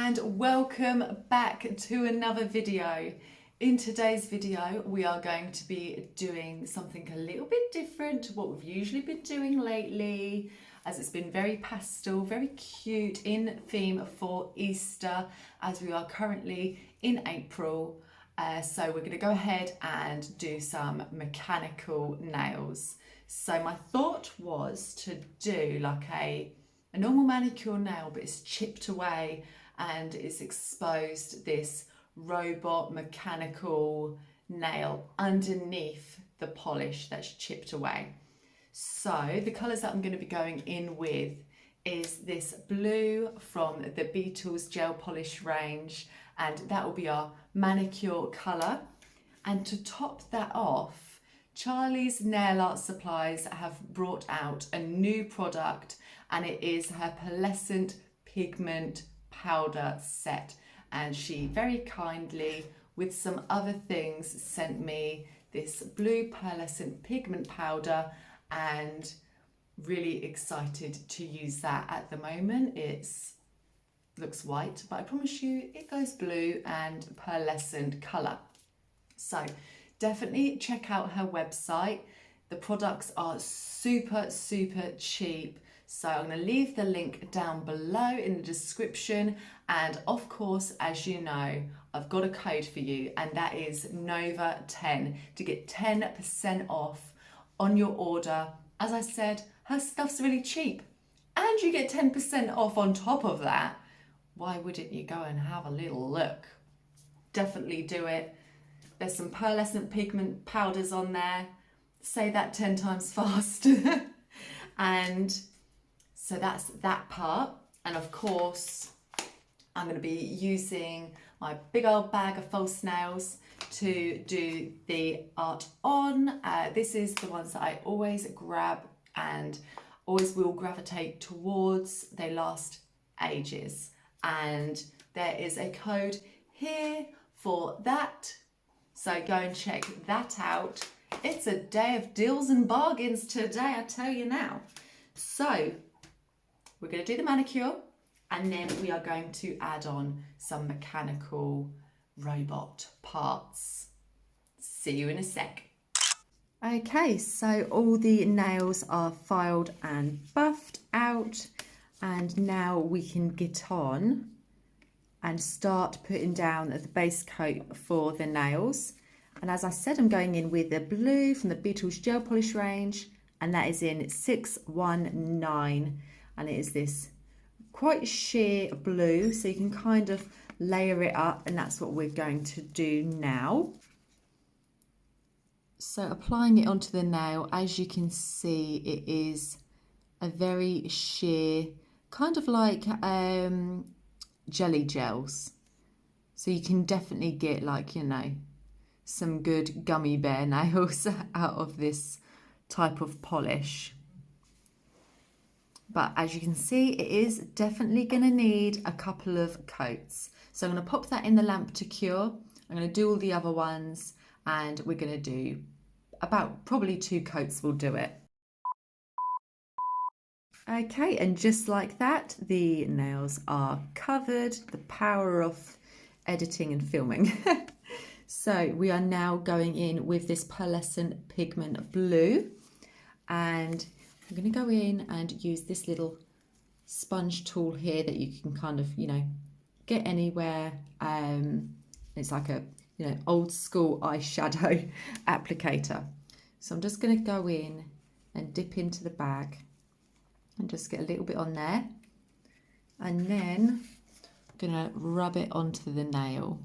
and welcome back to another video. In today's video we are going to be doing something a little bit different to what we've usually been doing lately, as it's been very pastel, very cute in theme for Easter, as we are currently in April. So we're going to go ahead and do some mechanical nails. So my thought was to do like a normal manicure nail, but it's chipped away and it's exposed this robot mechanical nail underneath the polish that's chipped away. So the colours that I'm going to be going in with is this blue from the Beetles gel polish range, and that will be our manicure colour. And to top that off, Charlie's Nail Art Supplies have brought out a new product, and it is her pearlescent pigment powder set, and she very kindly with some other things sent me this blue pearlescent pigment powder, and really excited to use that at the moment. It's looks white, but I promise you it goes blue and pearlescent colour. So definitely check out her website. The products are super cheap, so I'm going to leave the link down below in the description. And of course, as you know, I've got a code for you, and that is NOVA10 to get 10% off on your order. As I said, her stuff's really cheap, and you get 10% off on top of that. Why wouldn't you go and have a little look? Definitely do it. There's some pearlescent pigment powders on there. Say that 10 times fast. And so that's that part. And of course, I'm going to be using my big old bag of false nails to do the art on. This is the ones that I always grab and always will gravitate towards. They last ages. And there is a code here for that. So go and check that out. It's a day of deals and bargains today, I tell you now. So we're going to do the manicure, and then we are going to add on some mechanical robot parts. See you in a sec. Okay, so all the nails are filed and buffed out, and now we can get on and start putting down the base coat for the nails. And as I said, I'm going in with the blue from the Beetles gel polish range, and that is in 619, and it is this quite sheer blue, so you can kind of layer it up, and that's what we're going to do now. So applying it onto the nail, as you can see, it is a very sheer, kind of like jelly gels. So you can definitely get, like, you know, some good gummy bear nails out of this type of polish. But as you can see, it is definitely going to need a couple of coats. So I'm going to pop that in the lamp to cure. I'm going to do all the other ones, and we're going to do about probably 2 coats will do it. Okay, and just like that, the nails are covered. The power of editing and filming. So we are now going in with this pearlescent pigment blue, and I'm going to go in and use this little sponge tool here that you can kind of, you know, get anywhere. It's like a, you know, old school eyeshadow applicator. So I'm just going to go in and dip into the bag and just get a little bit on there, and then I'm going to rub it onto the nail.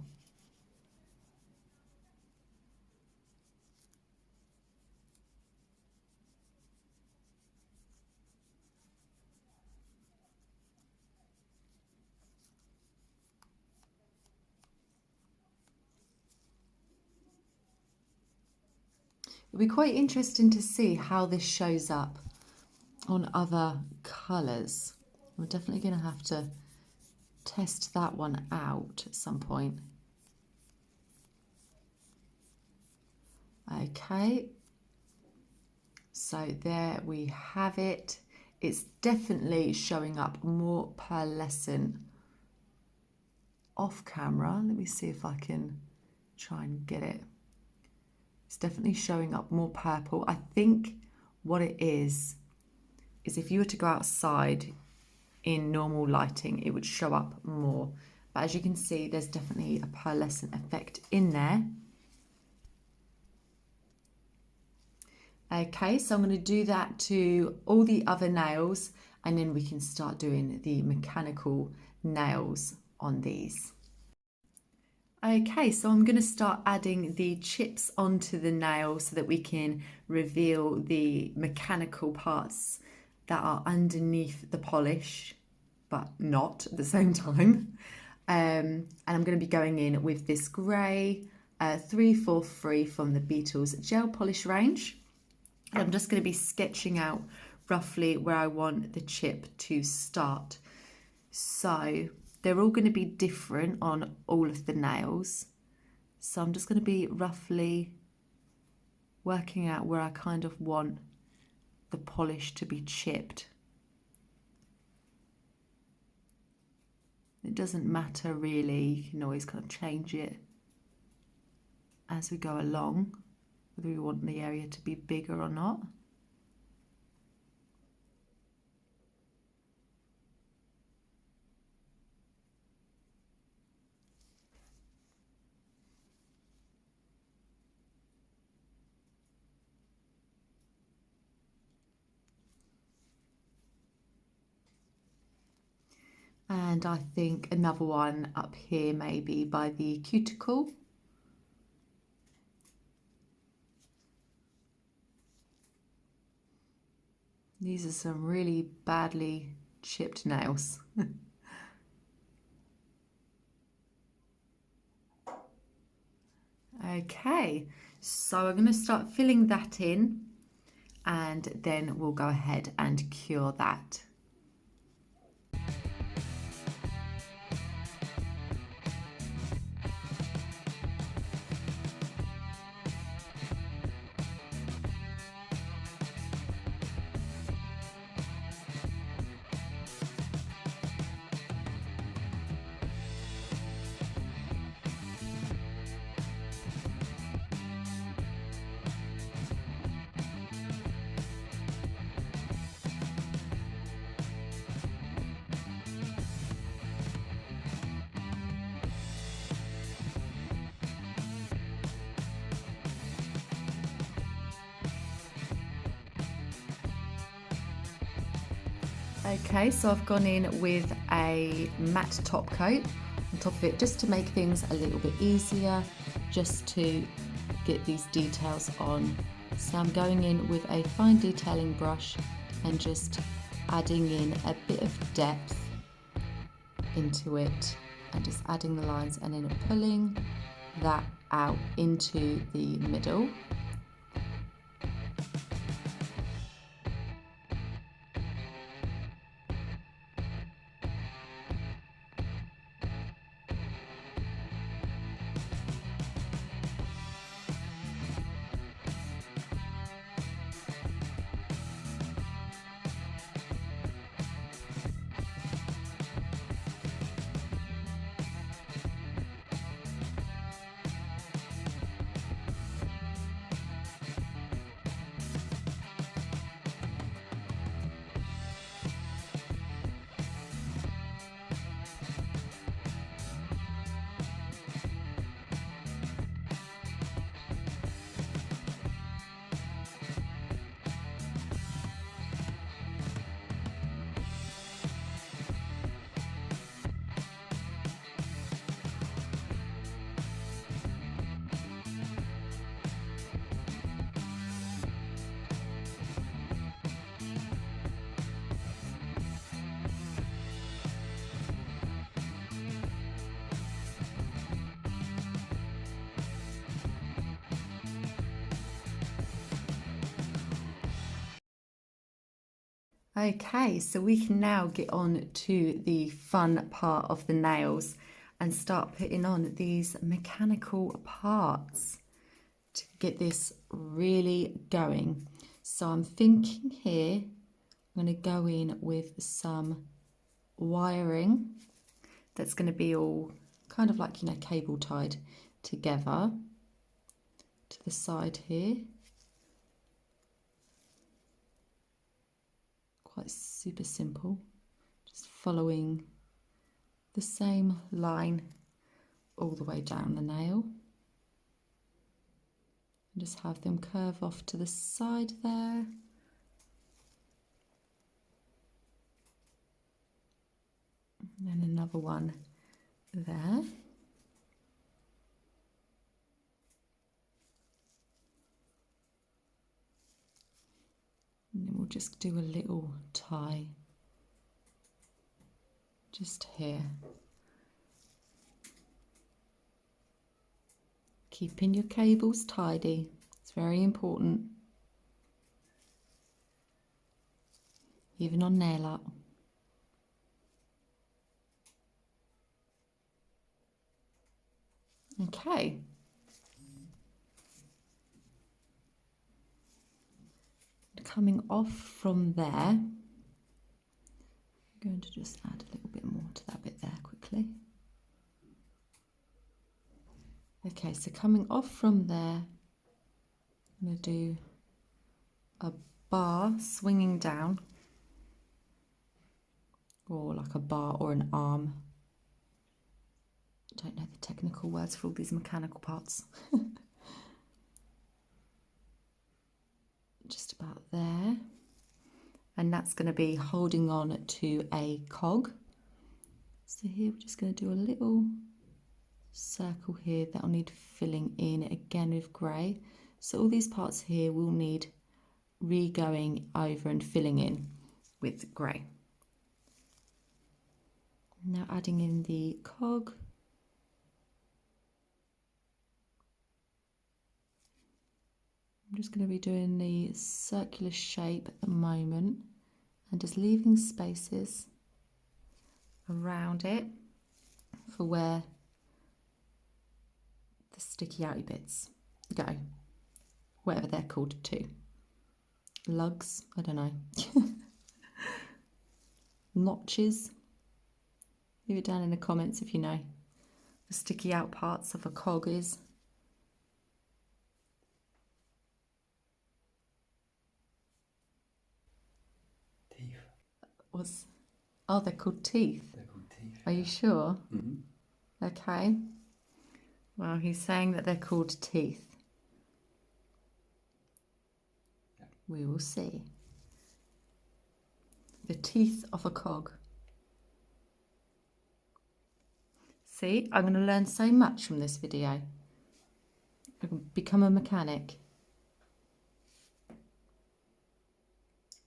It'll be quite interesting to see how this shows up on other colours. I'm definitely going to have to test that one out at some point. Okay, so there we have it. It's definitely showing up more pearlescent off camera. Let me see if I can try and get it. It's definitely showing up more purple. I think what it is if you were to go outside in normal lighting, it would show up more. But as you can see, there's definitely a pearlescent effect in there. Okay, so I'm going to do that to all the other nails, and then we can start doing the mechanical nails on these. Okay, so I'm going to start adding the chips onto the nail so that we can reveal the mechanical parts that are underneath the polish, but not at the same time. And I'm going to be going in with this grey 343 from the Beetles gel polish range. And I'm just going to be sketching out roughly where I want the chip to start. So they're all going to be different on all of the nails. So I'm just going to be roughly working out where I kind of want the polish to be chipped. It doesn't matter really, you can always kind of change it as we go along, whether we want the area to be bigger or not. And I think another one up here maybe by the cuticle. These are some really badly chipped nails. Okay, so I'm going to start filling that in, and then we'll go ahead and cure that. Okay, so I've gone in with a matte top coat on top of it just to make things a little bit easier, just to get these details on. So I'm going in with a fine detailing brush and just adding in a bit of depth into it and just adding the lines and then pulling that out into the middle. Okay, so we can now get on to the fun part of the nails and start putting on these mechanical parts to get this really going. So I'm thinking here, I'm going to go in with some wiring that's going to be all kind of like, you know, cable tied together to the side here. Quite super simple, just following the same line all the way down the nail. And just have them curve off to the side there. And then another one there. And then we'll just do a little tie just here. Keeping your cables tidy, it's very important. Even on nail art. Okay. Coming off from there, I'm going to just add a little bit more to that bit there quickly. Okay, so coming off from there, I'm going to do a bar swinging down, or like a bar or an arm. I don't know the technical words for all these mechanical parts. Just about there. And that's going to be holding on to a cog. So here we're just going to do a little circle here that'll need filling in again with grey. So all these parts here will need re-going over and filling in with grey. Now adding in the cog. I'm just going to be doing the circular shape at the moment and just leaving spaces around it for where the sticky outy bits go, whatever they're called too. Lugs, I don't know. Notches. Leave it down in the comments if you know the sticky out parts of a cog is. Oh, they're called teeth. They're called teeth. Are you sure? Mm-hmm. Okay. Well, he's saying that they're called teeth. Yeah. We will see. The teeth of a cog. See, I'm going to learn so much from this video. I can become a mechanic.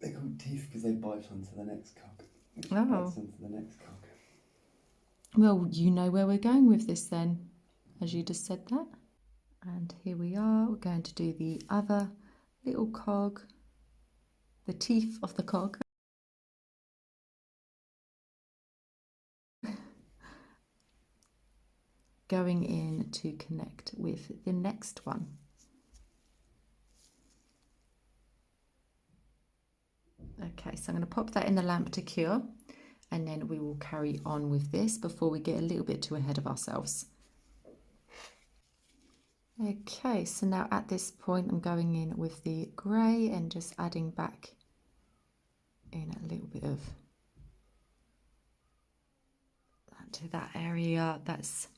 They're called teeth because they bite onto the next cog, which Oh. bites onto the next cog. Well, you know where we're going with this then, as you just said that. And here we are, we're going to do the other little cog, the teeth of the cog. Going in to connect with the next one. Okay, so I'm going to pop that in the lamp to cure, and then we will carry on with this before we get a little bit too ahead of ourselves. Okay, so now at this point I'm going in with the grey and just adding back in a little bit of that to that area that's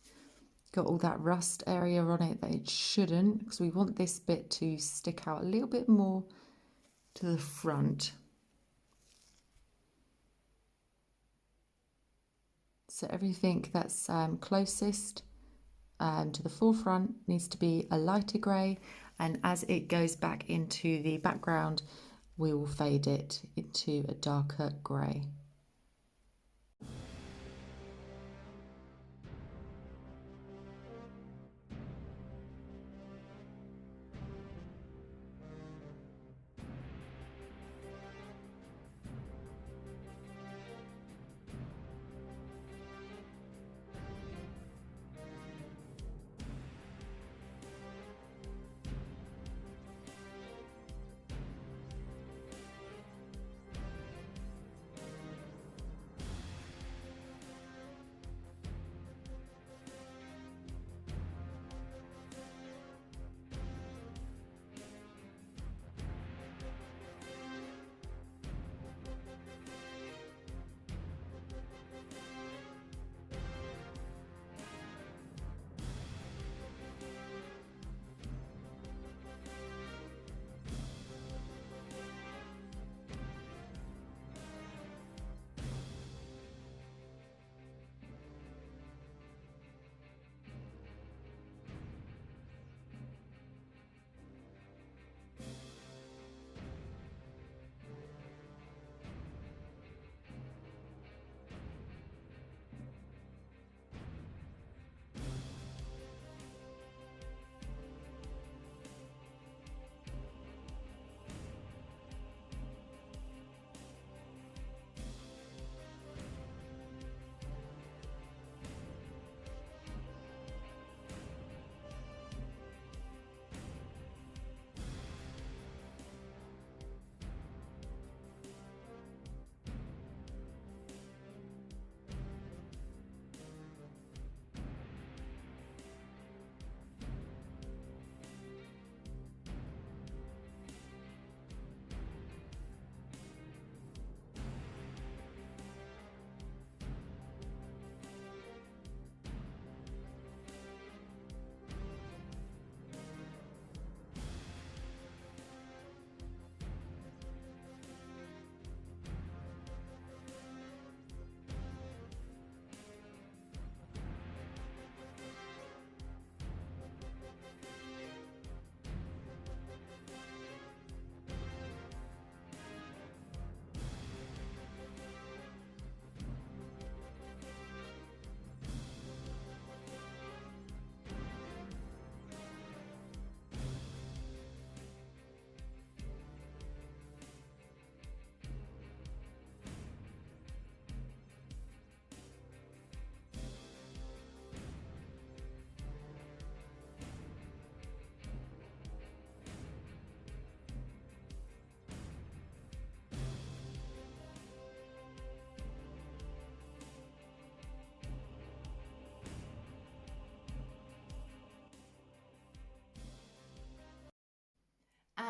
got all that rust area on it that it shouldn't, because we want this bit to stick out a little bit more to the front. So everything that's closest to the forefront needs to be a lighter grey, and as it goes back into the background we will fade it into a darker grey.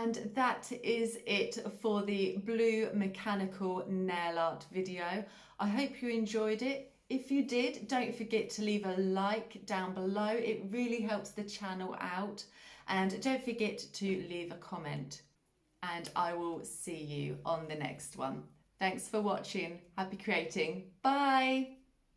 And that is it for the blue mechanical nail art video. I hope you enjoyed it. If you did, don't forget to leave a like down below. It really helps the channel out. And don't forget to leave a comment. And I will see you on the next one. Thanks for watching. Happy creating. Bye.